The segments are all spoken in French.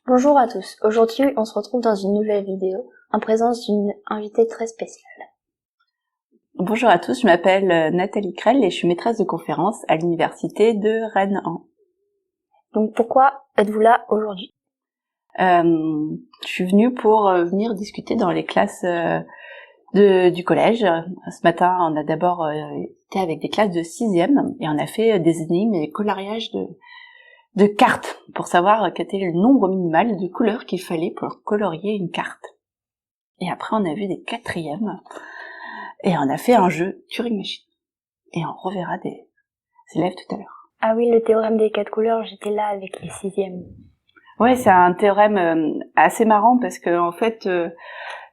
Bonjour à tous, aujourd'hui on se retrouve dans une nouvelle vidéo en présence d'une invitée très spéciale. Bonjour à tous, je m'appelle Nathalie Krell et je suis maîtresse de conférence à l'université de Rennes 1. Donc pourquoi êtes-vous là aujourd'hui? Je suis venue pour venir discuter dans les classes du collège. Ce matin, on a d'abord été avec des classes de 6e et on a fait des énigmes et des coloriages de cartes pour savoir quel était le nombre minimal de couleurs qu'il fallait pour colorier une carte. Et après, on a vu des 4e et on a fait un jeu Turing Machine. Et on reverra des élèves tout à l'heure. Ah oui, le théorème des 4 couleurs, j'étais là avec les 6e. Ouais, c'est un théorème assez marrant parce que en fait,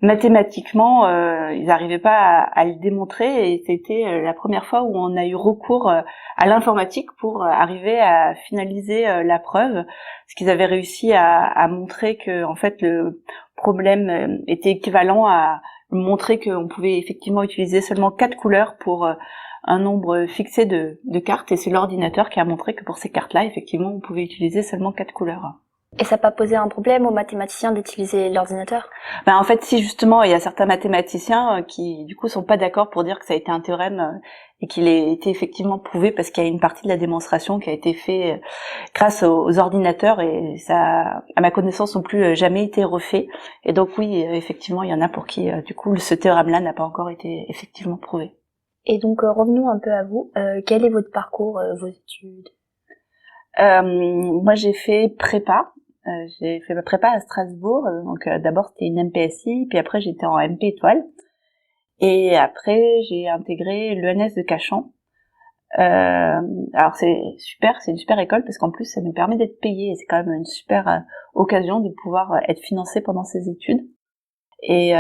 mathématiquement, ils n'arrivaient pas à le démontrer et c'était la première fois où on a eu recours à l'informatique pour arriver à finaliser la preuve, parce qu'ils avaient réussi à montrer que en fait le problème était équivalent à montrer qu'on pouvait effectivement utiliser seulement 4 couleurs pour un nombre fixé de cartes, et c'est l'ordinateur qui a montré que pour ces cartes-là, effectivement, on pouvait utiliser seulement 4 couleurs. Et ça n'a pas posé un problème aux mathématiciens d'utiliser l'ordinateur? En fait, si justement, il y a certains mathématiciens qui, du coup, sont pas d'accord pour dire que ça a été un théorème et qu'il a été effectivement prouvé, parce qu'il y a une partie de la démonstration qui a été faite grâce aux ordinateurs, et ça, à ma connaissance, non plus jamais été refait. Et donc oui, effectivement, il y en a pour qui, du coup, ce théorème-là n'a pas encore été effectivement prouvé. Et donc revenons un peu à vous. Quel est votre parcours, vos études? Moi, j'ai fait prépa. J'ai fait ma prépa à Strasbourg. Donc d'abord, c'était une MPSI, puis après, j'étais en MP étoile. Et après, j'ai intégré l'ENS de Cachan. Alors c'est super, c'est une super école parce qu'en plus, ça nous permet d'être payés. Et c'est quand même une super occasion de pouvoir être financé pendant ses études. Et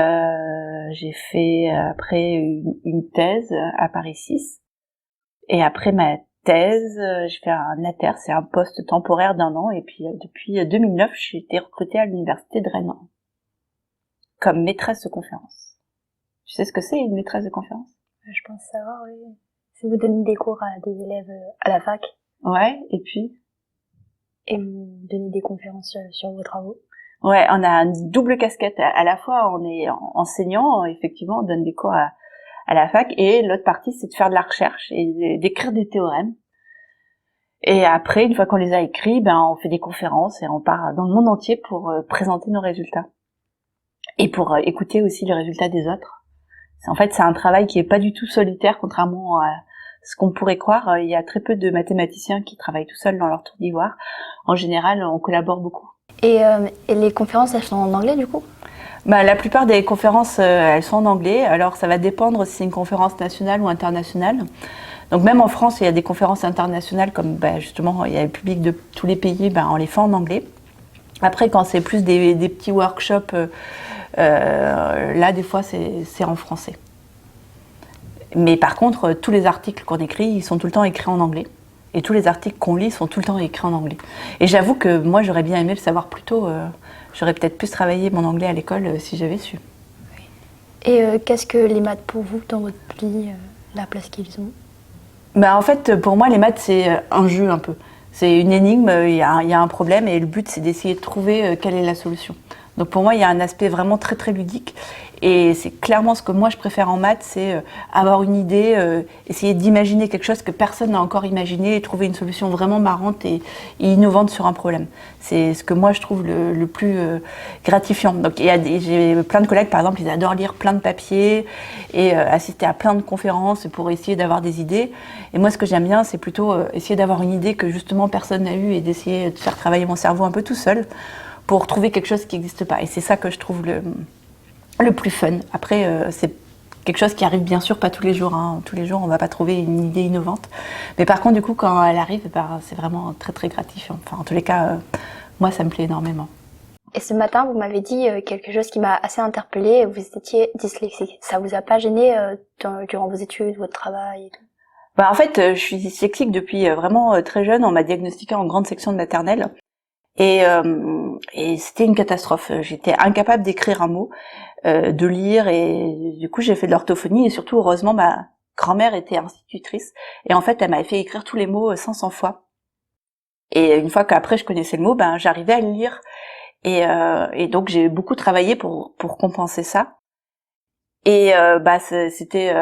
j'ai fait après une thèse à Paris 6. Et après ma thèse, je fais un ATER, c'est un poste temporaire d'1 an, et puis depuis 2009, j'ai été recrutée à l'université de Rennes comme maîtresse de conférence. Tu sais ce que c'est, une maîtresse de conférence? Je pense savoir, oui. Si vous donnez des cours à des élèves à la fac. Ouais, et puis? Et vous donnez des conférences sur vos travaux. Ouais, on a une double casquette. À la fois, on est enseignant, effectivement, on donne des cours à la fac, et l'autre partie, c'est de faire de la recherche et d'écrire des théorèmes. Et après, une fois qu'on les a écrits, on fait des conférences et on part dans le monde entier pour présenter nos résultats. Et pour écouter aussi les résultats des autres. En fait, c'est un travail qui est pas du tout solitaire, contrairement à ce qu'on pourrait croire. Il y a très peu de mathématiciens qui travaillent tout seuls dans leur tour d'ivoire. En général, on collabore beaucoup. Et les conférences, elles sont en anglais, du coup? La plupart des conférences, elles sont en anglais. Alors, ça va dépendre si c'est une conférence nationale ou internationale. Donc, même en France, il y a des conférences internationales, comme justement, il y a le public de tous les pays, on les fait en anglais. Après, quand c'est plus des petits workshops, là, des fois, c'est en français. Mais par contre, tous les articles qu'on écrit, ils sont tout le temps écrits en anglais. Et tous les articles qu'on lit sont tout le temps écrits en anglais. Et j'avoue que moi, j'aurais bien aimé le savoir plus tôt. J'aurais peut-être plus travaillé mon anglais à l'école si j'avais su. Et qu'est-ce que les maths pour vous dans votre vie, la place qu'ils ont? En fait, pour moi, les maths, c'est un jeu un peu. C'est une énigme, il y a un problème, et le but, c'est d'essayer de trouver quelle est la solution. Donc pour moi, il y a un aspect vraiment très très ludique. Et c'est clairement ce que moi je préfère en maths, c'est avoir une idée, essayer d'imaginer quelque chose que personne n'a encore imaginé et trouver une solution vraiment marrante et innovante sur un problème. C'est ce que moi je trouve le plus gratifiant. Donc j'ai plein de collègues, par exemple, ils adorent lire plein de papiers et assister à plein de conférences pour essayer d'avoir des idées. Et moi, ce que j'aime bien, c'est plutôt essayer d'avoir une idée que justement personne n'a eue et d'essayer de faire travailler mon cerveau un peu tout seul pour trouver quelque chose qui n'existe pas. Et c'est ça que je trouve le plus fun. Après, c'est quelque chose qui arrive bien sûr pas tous les jours. Tous les jours, on va pas trouver une idée innovante. Mais par contre, du coup, quand elle arrive, c'est vraiment très très gratifiant. Enfin, en tous les cas, moi, ça me plaît énormément. Et ce matin, vous m'avez dit quelque chose qui m'a assez interpellée. Vous étiez dyslexique. Ça vous a pas gêné durant vos études, votre travail et tout? En fait, je suis dyslexique depuis vraiment très jeune. On m'a diagnostiqué en grande section de maternelle. Et c'était une catastrophe. J'étais incapable d'écrire un mot, de lire, et du coup j'ai fait de l'orthophonie, et surtout heureusement ma grand-mère était institutrice, et en fait elle m'avait fait écrire tous les mots 500 fois. Et une fois qu'après je connaissais le mot, j'arrivais à le lire. Et donc j'ai beaucoup travaillé pour compenser ça. Et c'était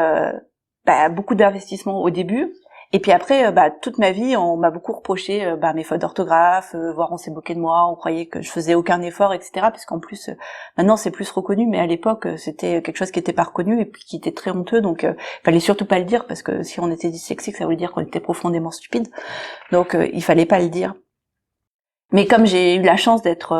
beaucoup d'investissement au début. Et puis après, toute ma vie, on m'a beaucoup reproché mes fautes d'orthographe, voire on s'est moqué de moi, on croyait que je faisais aucun effort, etc. Puisqu'en plus, maintenant c'est plus reconnu, mais à l'époque c'était quelque chose qui était pas reconnu et puis qui était très honteux. Donc, fallait surtout pas le dire parce que si on était dyslexique, ça voulait dire qu'on était profondément stupide. Donc, il fallait pas le dire. Mais comme j'ai eu la chance d'être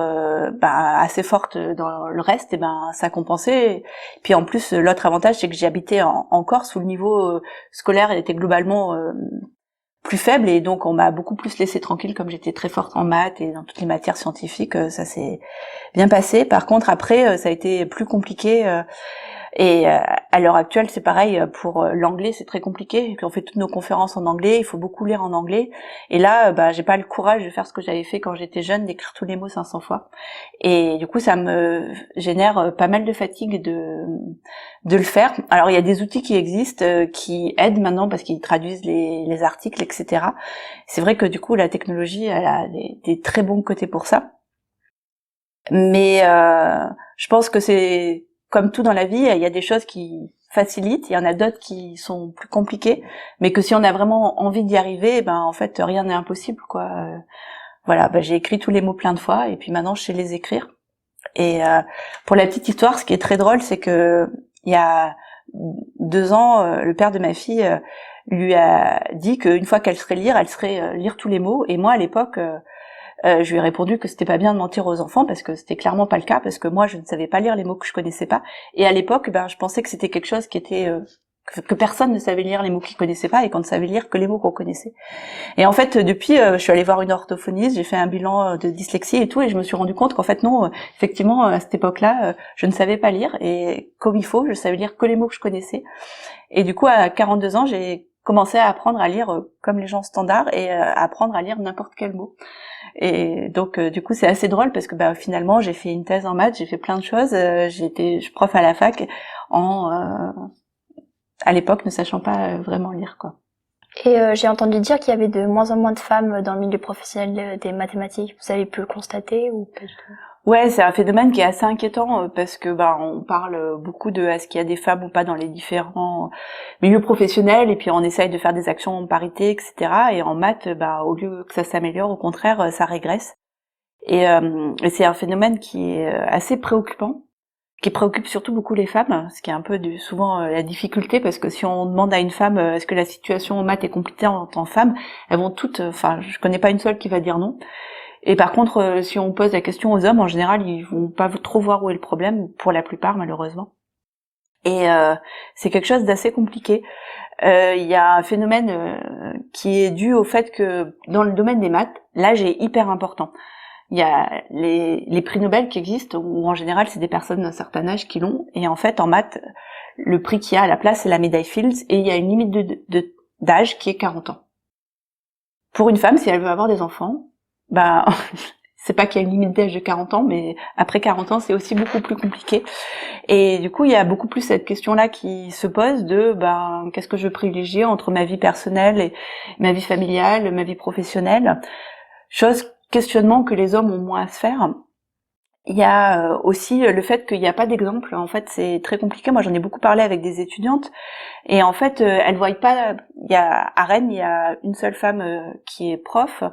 assez forte dans le reste, et ça a compensé. Puis en plus, l'autre avantage, c'est que j'habitais en Corse où le niveau scolaire était globalement plus faible, et donc on m'a beaucoup plus laissé tranquille comme j'étais très forte en maths et dans toutes les matières scientifiques. Ça s'est bien passé. Par contre, après, ça a été plus compliqué. Et à l'heure actuelle, c'est pareil pour l'anglais, c'est très compliqué. Et puis on fait toutes nos conférences en anglais, il faut beaucoup lire en anglais. Et là, j'ai pas le courage de faire ce que j'avais fait quand j'étais jeune, d'écrire tous les mots 500 fois. Et du coup, ça me génère pas mal de fatigue de le faire. Alors il y a des outils qui existent, qui aident maintenant parce qu'ils traduisent les articles, etc. C'est vrai que du coup, la technologie, elle a des très bons côtés pour ça. Mais je pense que c'est comme tout dans la vie, il y a des choses qui facilitent, il y en a d'autres qui sont plus compliquées, mais que si on a vraiment envie d'y arriver, en fait, rien n'est impossible, quoi. Voilà, j'ai écrit tous les mots plein de fois, et puis maintenant, je sais les écrire. Et pour la petite histoire, ce qui est très drôle, c'est que il y a 2 ans, le père de ma fille lui a dit qu'une fois qu'elle serait lire tous les mots. Et moi, à l'époque, je lui ai répondu que c'était pas bien de mentir aux enfants parce que c'était clairement pas le cas, parce que moi je ne savais pas lire les mots que je connaissais pas, et à l'époque je pensais que c'était quelque chose qui était que personne ne savait lire les mots qu'il connaissait pas et qu'on ne savait lire que les mots qu'on connaissait. Et en fait depuis je suis allée voir une orthophoniste, j'ai fait un bilan de dyslexie et tout, et je me suis rendu compte qu'en fait non, effectivement à cette époque-là je ne savais pas lire, et comme il faut, je savais lire que les mots que je connaissais. Et du coup à 42 ans j'ai commencé à apprendre à lire comme les gens standards, et à apprendre à lire n'importe quel mot. Et donc du coup c'est assez drôle parce que finalement j'ai fait une thèse en maths, j'ai fait plein de choses, j'ai été prof à la fac à l'époque ne sachant pas vraiment lire, quoi. Et j'ai entendu dire qu'il y avait de moins en moins de femmes dans le milieu professionnel des mathématiques. Vous avez pu le constater ou pas du tout? Ouais, c'est un phénomène qui est assez inquiétant parce que on parle beaucoup de est-ce qu'il y a des femmes ou pas dans les différents milieux professionnels, et puis on essaye de faire des actions en parité, etc. Et en maths, au lieu que ça s'améliore, au contraire, ça régresse. Et c'est un phénomène qui est assez préoccupant, qui préoccupe surtout beaucoup les femmes, ce qui est un peu souvent la difficulté, parce que si on demande à une femme est-ce que la situation en maths est compliquée en tant que femme, elles vont toutes, je connais pas une seule qui va dire non. Et par contre, si on pose la question aux hommes, en général, ils vont pas trop voir où est le problème, pour la plupart, malheureusement. Et c'est quelque chose d'assez compliqué. Il y a un phénomène qui est dû au fait que dans le domaine des maths, l'âge est hyper important. Il y a les prix Nobel qui existent, où en général, c'est des personnes d'un certain âge qui l'ont. Et en fait, en maths, le prix qu'il y a à la place, c'est la médaille Fields, et il y a une limite d'âge qui est 40 ans. Pour une femme, si elle veut avoir des enfants, c'est pas qu'il y a une limite d'âge de 40 ans, mais après 40 ans, c'est aussi beaucoup plus compliqué. Et du coup, il y a beaucoup plus cette question-là qui se pose de, qu'est-ce que je veux privilégier entre ma vie personnelle et ma vie familiale, ma vie professionnelle. Questionnement que les hommes ont moins à se faire. Il y a aussi le fait qu'il n'y a pas d'exemple. En fait, c'est très compliqué. Moi, j'en ai beaucoup parlé avec des étudiantes, et en fait, elles voient pas. À Rennes, il y a une seule femme qui est prof,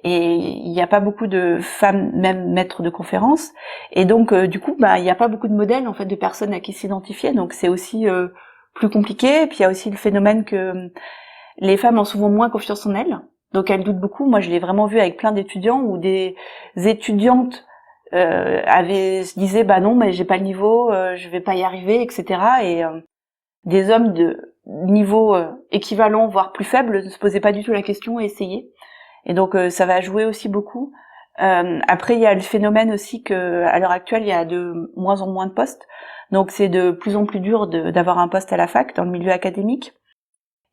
et il n'y a pas beaucoup de femmes, même maîtres de conférences. Et donc, du coup, il n'y a pas beaucoup de modèles en fait de personnes à qui s'identifier. Donc, c'est aussi plus compliqué. Et puis, il y a aussi le phénomène que les femmes ont souvent moins confiance en elles. Donc, elles doutent beaucoup. Moi, je l'ai vraiment vu avec plein d'étudiants où des étudiantes se disaient non, mais j'ai pas le niveau, je vais pas y arriver, etc. Et des hommes de niveau équivalent, voire plus faible, ne se posaient pas du tout la question et essayaient. Et donc ça va jouer aussi beaucoup. Après, il y a le phénomène aussi que à l'heure actuelle, il y a de moins en moins de postes. Donc c'est de plus en plus dur d'avoir un poste à la fac dans le milieu académique.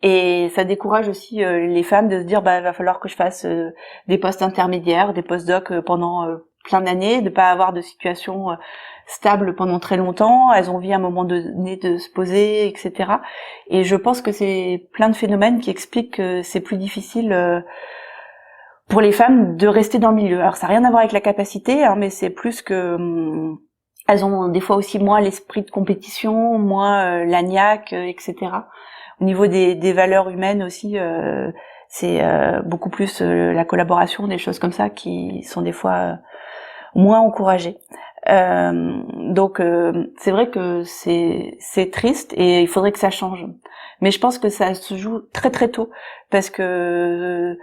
Et ça décourage aussi les femmes de se dire il va falloir que je fasse des postes intermédiaires, des post-doc pendant plein d'années, de pas avoir de situation stable pendant très longtemps. Elles ont envie à un moment donné de se poser, etc. Et je pense que c'est plein de phénomènes qui expliquent que c'est plus difficile pour les femmes de rester dans le milieu. Alors ça n'a rien à voir avec la capacité, hein, mais c'est plus que elles ont des fois aussi moins l'esprit de compétition, moins la niaque, etc. Au niveau des valeurs humaines aussi, c'est beaucoup plus la collaboration, des choses comme ça qui sont des fois moins encouragées. Donc c'est vrai que c'est triste et il faudrait que ça change. Mais je pense que ça se joue très très tôt parce que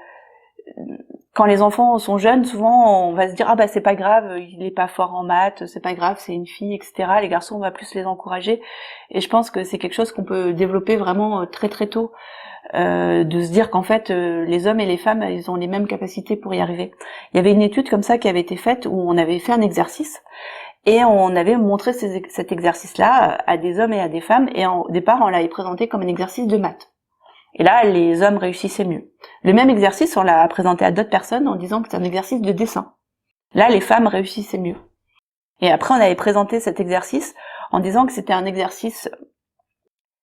quand les enfants sont jeunes, souvent on va se dire ah bah c'est pas grave, il est pas fort en maths, c'est pas grave, c'est une fille, etc. Les garçons on va plus les encourager et je pense que c'est quelque chose qu'on peut développer vraiment très très tôt, de se dire qu'en fait les hommes et les femmes ils ont les mêmes capacités pour y arriver. Il y avait une étude comme ça qui avait été faite où on avait fait un exercice et on avait montré cet exercice-là à des hommes et à des femmes et au départ on l'avait présenté comme un exercice de maths. Et là, les hommes réussissaient mieux. Le même exercice, on l'a présenté à d'autres personnes en disant que c'est un exercice de dessin. Là, les femmes réussissaient mieux. Et après, on avait présenté cet exercice en disant que c'était un exercice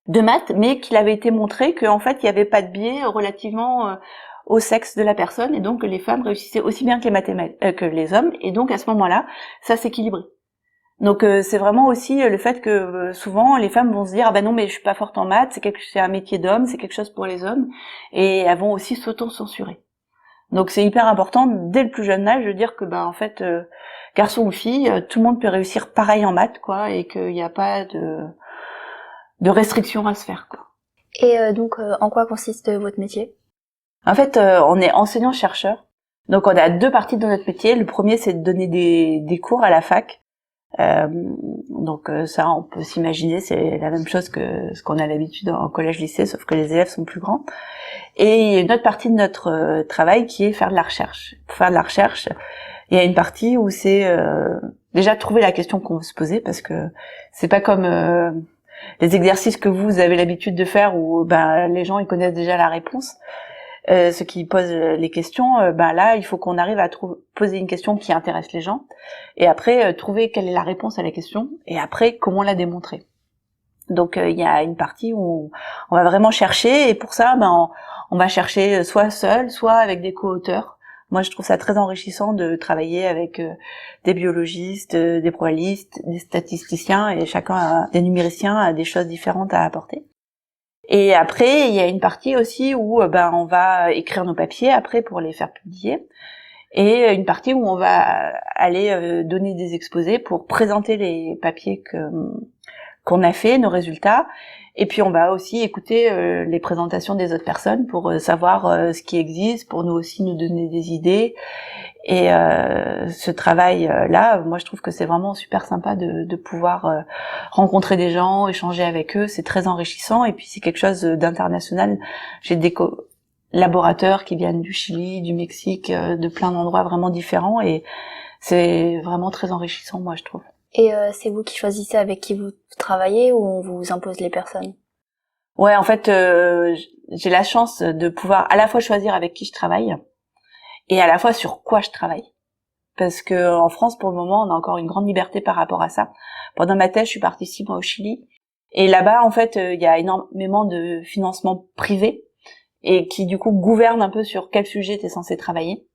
de maths, mais qu'il avait été montré qu'en fait, il n'y avait pas de biais relativement au sexe de la personne, et donc que les femmes réussissaient aussi bien que que les hommes, et donc à ce moment-là, ça s'équilibrait. Donc c'est vraiment aussi le fait que souvent les femmes vont se dire ah ben non mais je suis pas forte en maths, c'est un métier d'homme, c'est quelque chose pour les hommes et elles vont aussi s'auto-censurer. Donc c'est hyper important dès le plus jeune âge de dire que en fait garçon ou fille, tout le monde peut réussir pareil en maths quoi et qu'il n'y a pas de restrictions à se faire quoi. Et donc en quoi consiste votre métier? En fait on est enseignant-chercheur. Donc on a deux parties de notre métier. Le premier c'est de donner des cours à la fac. Donc ça on peut s'imaginer c'est la même chose que ce qu'on a l'habitude en collège-lycée sauf que les élèves sont plus grands et il y a une autre partie de notre travail qui est faire de la recherche. Pour faire de la recherche il y a une partie où c'est déjà trouver la question qu'on veut se poser parce que c'est pas comme les exercices que vous avez l'habitude de faire où les gens ils connaissent déjà la réponse. Ceux qui posent les questions, là, il faut qu'on arrive à poser une question qui intéresse les gens, et après trouver quelle est la réponse à la question, et après comment la démontrer. Donc il y a une partie où on va vraiment chercher, et pour ça, on va chercher soit seul, soit avec des co-auteurs. Moi, je trouve ça très enrichissant de travailler avec des biologistes, des probabilistes, des statisticiens, et des numériciens a des choses différentes à apporter. Et après, il y a une partie aussi où on va écrire nos papiers après pour les faire publier. Et une partie où on va aller donner des exposés pour présenter les papiers qu'on a fait, nos résultats. Et puis on va aussi écouter les présentations des autres personnes pour savoir ce qui existe, pour nous aussi nous donner des idées. Et ce travail-là, moi je trouve que c'est vraiment super sympa de pouvoir rencontrer des gens, échanger avec eux, c'est très enrichissant. Et puis c'est quelque chose d'international. J'ai des collaborateurs qui viennent du Chili, du Mexique, de plein d'endroits vraiment différents. Et c'est vraiment très enrichissant, moi je trouve. Et c'est vous qui choisissez avec qui vous travaillez ou on vous impose les personnes? Ouais, en fait, j'ai la chance de pouvoir à la fois choisir avec qui je travaille et à la fois sur quoi je travaille. Parce que en France, pour le moment, on a encore une grande liberté par rapport à ça. Pendant ma thèse, je suis partie 6 mois au Chili. Et là-bas, en fait, il y a énormément de financement privé et qui, du coup, gouverne un peu sur quel sujet tu es censé travailler.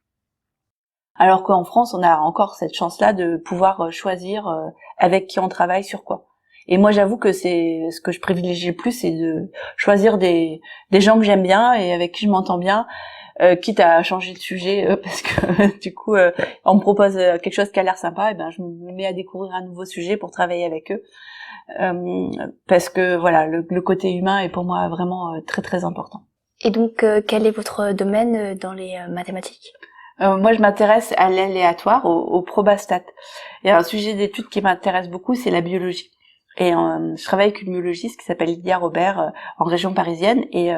Alors qu'en France, on a encore cette chance-là de pouvoir choisir avec qui on travaille sur quoi. Et moi, j'avoue que c'est ce que je privilégie le plus, c'est de choisir des gens que j'aime bien et avec qui je m'entends bien, quitte à changer de sujet parce que du coup, on me propose quelque chose qui a l'air sympa, et je me mets à découvrir un nouveau sujet pour travailler avec eux. Parce que voilà, le côté humain est pour moi vraiment très très important. Et donc, quel est votre domaine dans les mathématiques? Moi, je m'intéresse à l'aléatoire, au probastat. Il y a un sujet d'étude qui m'intéresse beaucoup, c'est la biologie. Et je travaille avec une biologiste qui s'appelle Lydia Robert en région parisienne. Et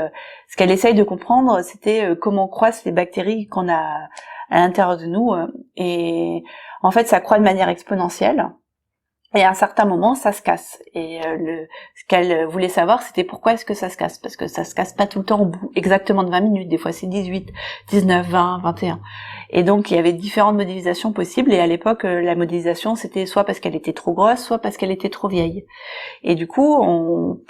ce qu'elle essaye de comprendre, c'était comment croissent les bactéries qu'on a à l'intérieur de nous. Et en fait, ça croît de manière exponentielle. Et à un certain moment, ça se casse. Et ce qu'elle voulait savoir, c'était pourquoi est-ce que ça se casse. Parce que ça se casse pas tout le temps au bout exactement de 20 minutes. Des fois, c'est 18, 19, 20, 21. Et donc, il y avait différentes modélisations possibles. Et à l'époque, la modélisation, c'était soit parce qu'elle était trop grosse, soit parce qu'elle était trop vieille. Et du coup, on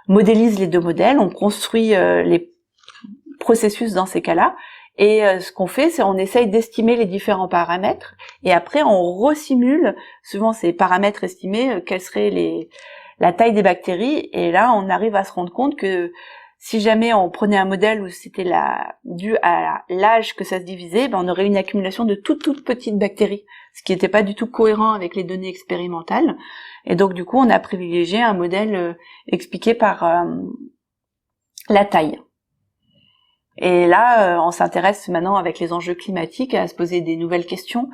modélise les deux modèles, on construit les processus dans ces cas-là. Et ce qu'on fait, c'est on essaye d'estimer les différents paramètres, et après on resimule, souvent ces paramètres estimés, quelle serait la taille des bactéries, et là on arrive à se rendre compte que si jamais on prenait un modèle où c'était dû à l'âge que ça se divisait, on aurait une accumulation de toutes petites bactéries, ce qui n'était pas du tout cohérent avec les données expérimentales. Et donc du coup, on a privilégié un modèle expliqué par la taille. Et là, on s'intéresse maintenant avec les enjeux climatiques à se poser des nouvelles questions,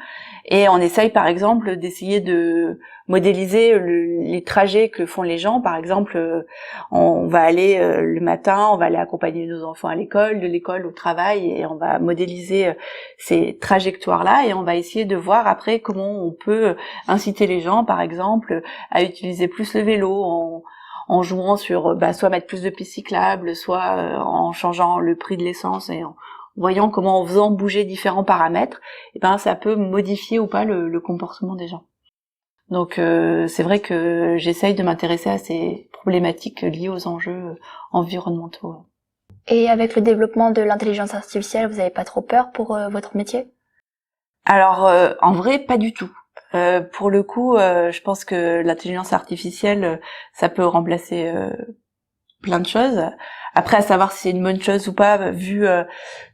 et on essaye par exemple d'essayer de modéliser les trajets que font les gens. Par exemple, on va aller le matin, on va aller accompagner nos enfants à l'école, de l'école au travail, et on va modéliser ces trajectoires-là, et on va essayer de voir après comment on peut inciter les gens, par exemple, à utiliser plus le vélo, en jouant sur soit mettre plus de pistes cyclables, soit en changeant le prix de l'essence, et en voyant comment, en faisant bouger différents paramètres, ça peut modifier ou pas le comportement des gens. Donc c'est vrai que j'essaye de m'intéresser à ces problématiques liées aux enjeux environnementaux. Et avec le développement de l'intelligence artificielle, vous n'avez pas trop peur pour votre métier? Alors en vrai, pas du tout. Pour le coup, je pense que l'intelligence artificielle, ça peut remplacer plein de choses. Après, à savoir si c'est une bonne chose ou pas, vu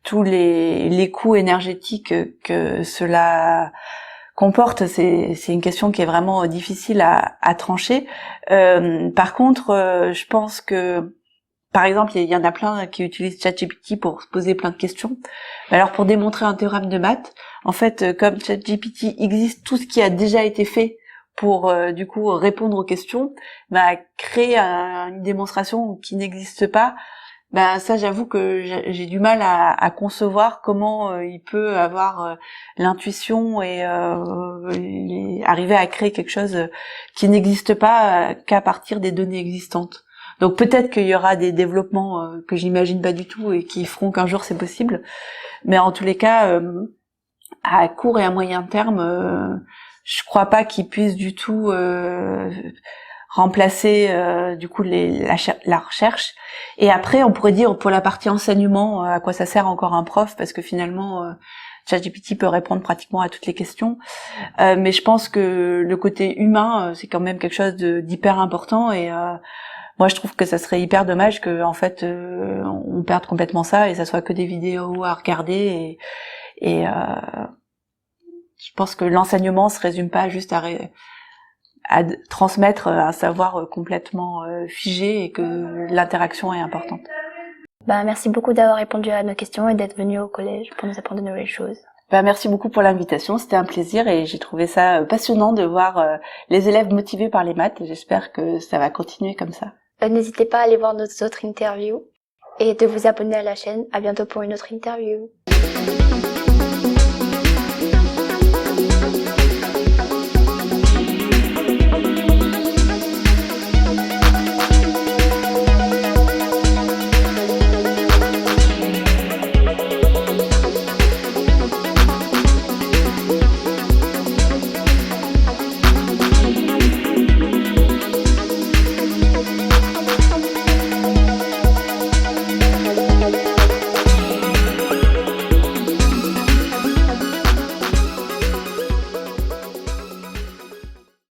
tous les coûts énergétiques que cela comporte, c'est une question qui est vraiment difficile à trancher. Par contre, je pense que, par exemple, il y en a plein qui utilisent ChatGPT pour se poser plein de questions. Alors, pour démontrer un théorème de maths, en fait, comme ChatGPT existe tout ce qui a déjà été fait pour du coup répondre aux questions, créer une démonstration qui n'existe pas, ça j'avoue que j'ai du mal à concevoir comment il peut avoir l'intuition et arriver à créer quelque chose qui n'existe pas qu'à partir des données existantes. Donc peut-être qu'il y aura des développements que j'imagine pas du tout et qui feront qu'un jour c'est possible, mais en tous les cas à court et à moyen terme, je crois pas qu'ils puissent du tout remplacer du coup la recherche. Et après, on pourrait dire pour la partie enseignement, à quoi ça sert encore un prof, parce que finalement ChatGPT peut répondre pratiquement à toutes les questions. Mais je pense que le côté humain, c'est quand même quelque chose d'hyper important, et moi je trouve que ça serait hyper dommage que en fait on perde complètement ça et ça soit que des vidéos à regarder, et je pense que l'enseignement se résume pas juste à transmettre un savoir complètement figé, et que l'interaction est importante. Merci beaucoup d'avoir répondu à nos questions et d'être venu au collège pour nous apprendre de nouvelles choses. Merci beaucoup pour l'invitation, c'était un plaisir, et j'ai trouvé ça passionnant de voir les élèves motivés par les maths, et j'espère que ça va continuer comme ça. N'hésitez pas à aller voir nos autres interviews et de vous abonner à la chaîne. À bientôt pour une autre interview.